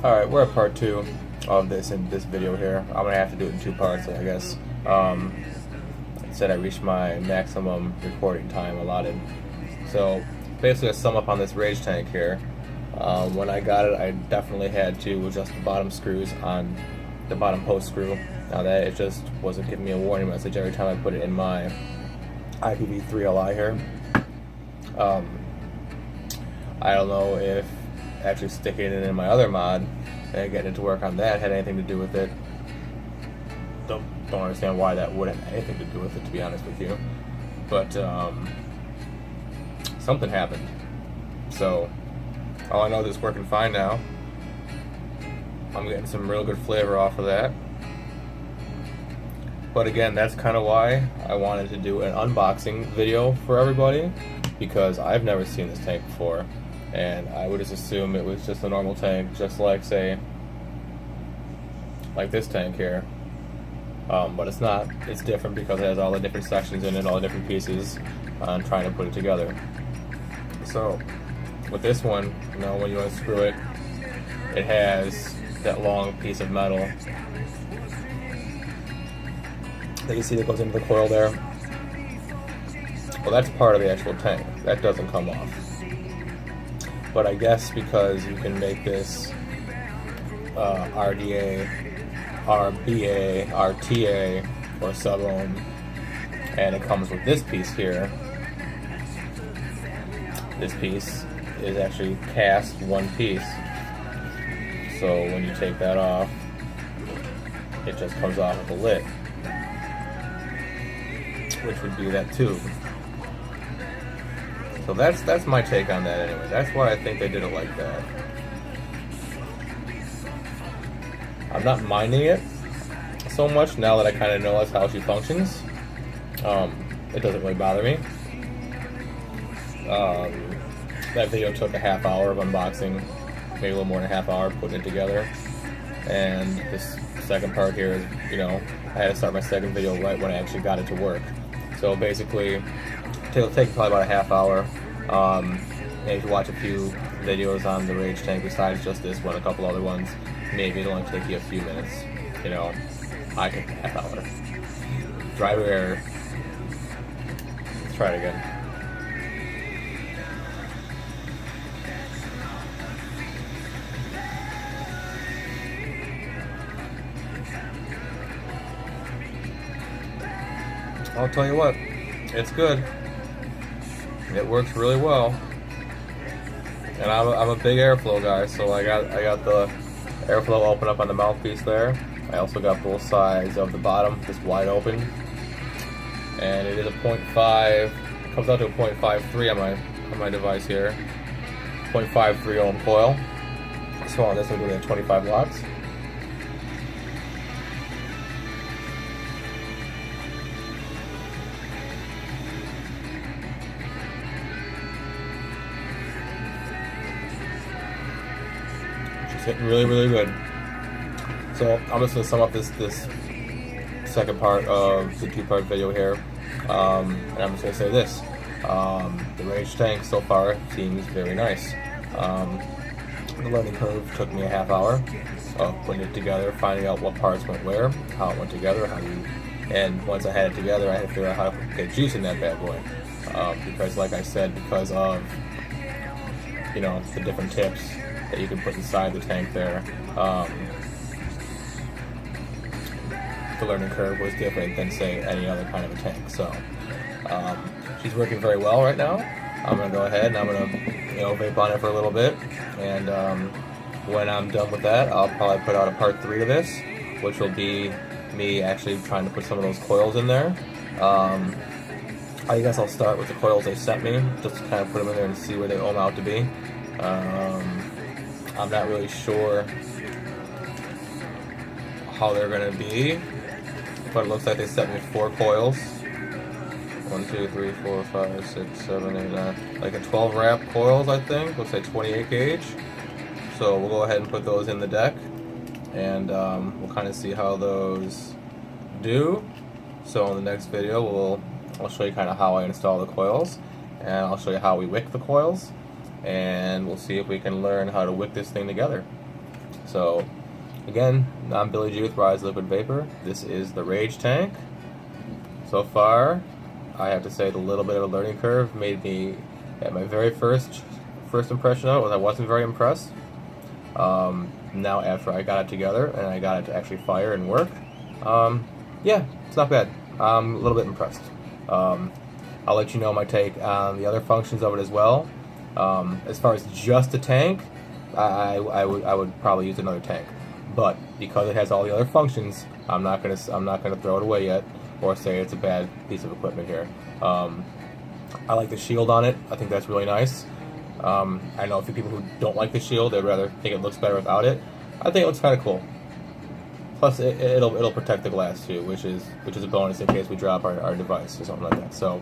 Alright, we're at part 2 of this video here. I'm gonna have to do it in 2 parts, I guess. It said I reached my maximum recording time allotted. So basically, to sum up on this rage tank here, when I got it, I definitely had to adjust the bottom screws on the bottom post screw. Now that it just wasn't giving me a warning message every time I put it in my IPv3 LI here. I don't know if actually sticking it in my other mod and getting it to work on that had anything to do with it. Don't understand why that would have anything to do with it, to be honest with you. But something happened. So all I know is it's working fine now. I'm getting some real good flavor off of that. But again, that's kind of why I wanted to do an unboxing video for everybody, because I've never seen this tank before. And I would just assume it was just a normal tank, just like, say, like this tank here. But it's not. It's different because it has all the different sections in it, all the different pieces. I'm trying to put it together. So, with this one, you know, when you unscrew it, it has that long piece of metal that you see that goes into the coil there. Well, that's part of the actual tank. That doesn't come off. But I guess because you can make this RDA, RBA, RTA, or SubOhm, and it comes with this piece here. This piece is actually cast one piece. So when you take that off, it just comes off with the lid, which would be that tube. So that's my take on that anyway. That's why I think they did it like that. I'm not minding it so much now that I kind of know that's how she functions. It doesn't really bother me. That video took a half hour of unboxing, maybe a little more than a half hour putting it together. And this second part here is, you know, I had to start my second video right when I actually got it to work. So basically, it'll take probably about a half hour. And if you watch a few videos on the rage tank besides just this one, a couple other ones, maybe it'll only take you a few minutes. You know, I took a half hour. Driver error. Let's try it again. I'll tell you what, it's good. It works really well. And I'm a big airflow guy, so I got the airflow open up on the mouthpiece there. I also got both sides of the bottom just wide open. And it is a 0.5, it comes out to a 0.53 on my device here. 0.53 ohm coil. So on this one we're going to 25 watts. Hitting really, really good. So I'm just going to sum up this second part of the 2-part video here, and I'm just going to say this: the rage tank so far seems very nice. The learning curve took me a half hour of putting it together, finding out what parts went where, how it went together, and once I had it together, I had to figure out how to get juice in that bad boy. Because, like I said, because of, you know, the different tips that you can put inside the tank there, the learning curve was different than, say, any other kind of a tank. So she's working very well right now. I'm gonna go ahead and I'm gonna, you know, vape on it for a little bit, and when I'm done with that, I'll probably put out a part 3 to this, which will be me actually trying to put some of those coils in there. I guess I'll start with the coils they sent me, just to kind of put them in there and see where they ohm out to be. I'm not really sure how they're going to be, but it looks like they sent me 4 coils. 1, 2, 3, 4, 5, 6, 7, 8, 9. Like a 12 wrap coils, I think. Looks like 28 gauge. So we'll go ahead and put those in the deck, and we'll kind of see how those do. So in the next video, I'll show you kind of how I install the coils, and I'll show you how we wick the coils, and we'll see if we can learn how to wick this thing together. So, again, I'm Billy G with Rise Liquid Vapor. This is the Rage Tank. So far, I have to say the little bit of a learning curve made me, at my very first impression of it, was I wasn't very impressed. Now after I got it together and I got it to actually fire and work, yeah, it's not bad. I'm a little bit impressed. I'll let you know my take on the other functions of it as well. As far as just a tank, I would probably use another tank, but because it has all the other functions, I'm not gonna throw it away yet or say it's a bad piece of equipment here. I like the shield on it. I think that's really nice. I know a few people who don't like the shield; they'd rather think it looks better without it. I think it looks kind of cool. Plus, it'll protect the glass too, which is a bonus in case we drop our device or something like that. So,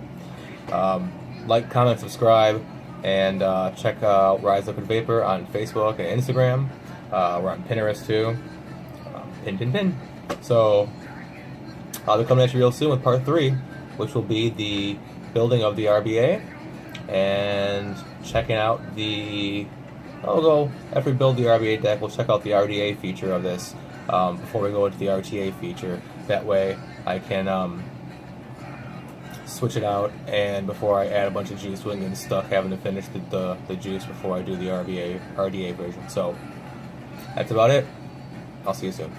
like, comment, subscribe, and check out Rise Liquid Vapor on Facebook and Instagram. We're on Pinterest too. Pin. So, I'll be coming at you real soon with part 3, which will be the building of the RBA and checking out I'll go, after we build the RBA deck, we'll check out the RDA feature of this before we go into the RTA feature. That way I can switch it out, and before I add a bunch of juice, we get stuck having to finish the juice before I do the RDA version. So that's about it. I'll see you soon.